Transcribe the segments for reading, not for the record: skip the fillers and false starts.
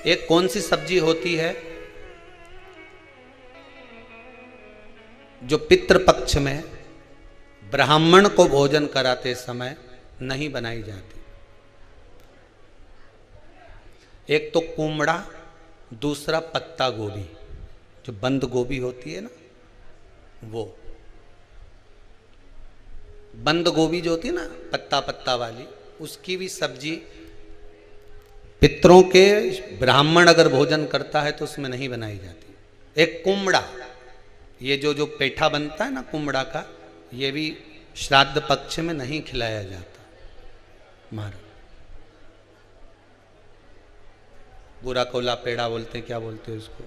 एक कौन सी सब्जी होती है जो पितृपक्ष में ब्राह्मण को भोजन कराते समय नहीं बनाई जाती? एक तो कुमड़ा, दूसरा पत्ता गोभी, जो बंद गोभी होती है ना, वो बंद गोभी जो होती है ना, पत्ता पत्ता वाली, उसकी भी सब्जी पितरों के ब्राह्मण अगर भोजन करता है तो उसमें नहीं बनाई जाती। एक कुमड़ा, ये जो पेठा बनता है ना कुमड़ा का, ये भी श्राद्ध पक्ष में नहीं खिलाया जाता। महाराज बुरा कोला पेड़ा बोलते हैं, क्या बोलते हैं उसको,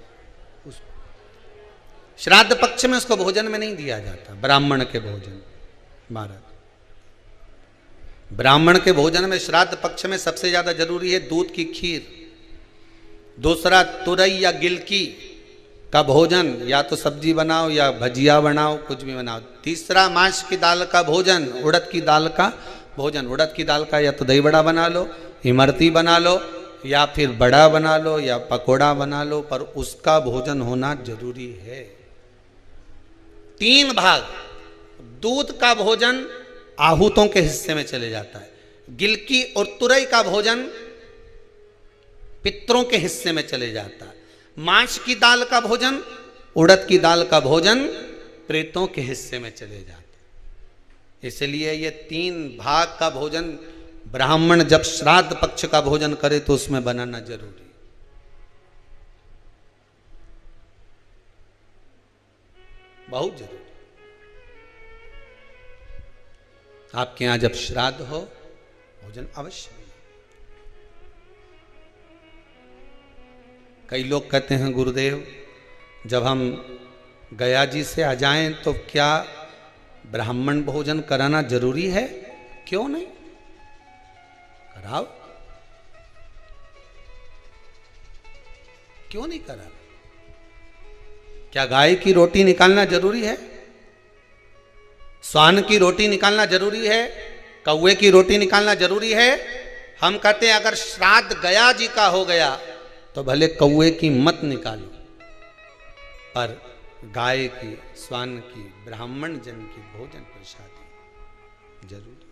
श्राद्ध पक्ष में उसको भोजन में नहीं दिया जाता। ब्राह्मण के भोजन, महाराज ब्राह्मण के भोजन में श्राद्ध पक्ष में सबसे ज्यादा जरूरी है दूध की खीर, दूसरा तुरई या गिलकी का भोजन, या तो सब्जी बनाओ या भजिया बनाओ, कुछ भी बनाओ। तीसरा मांस की दाल का भोजन, उड़द की दाल का भोजन। उड़द की दाल का या तो दही बड़ा बना लो, इमरती बना लो, या फिर बड़ा बना लो, या पकोड़ा बना लो, पर उसका भोजन होना जरूरी है। 3 भाग दूध का भोजन आहूतों के हिस्से में चले जाता है, गिलकी और तुरई का भोजन पितरों के हिस्से में चले जाता है, मांस की दाल का भोजन, उड़द की दाल का भोजन प्रेतों के हिस्से में चले जाता है। इसलिए ये 3 भाग का भोजन ब्राह्मण जब श्राद्ध पक्ष का भोजन करे तो उसमें बनाना जरूरी। बहुत जरूरी। आपके यहां जब श्राद्ध हो भोजन अवश्य। कई लोग कहते हैं गुरुदेव जब हम गया जी से आ जाएं तो क्या ब्राह्मण भोजन कराना जरूरी है? क्यों नहीं, कराओ, क्यों नहीं करा? क्या गाय की रोटी निकालना जरूरी है? स्वान की रोटी निकालना जरूरी है? कौवे की रोटी निकालना जरूरी है? हम कहते हैं अगर श्राद्ध गया जी का हो गया तो भले कौवे की मत निकालो, पर गाय की, स्वान की, ब्राह्मण जन की भोजन प्रसादी जरूर।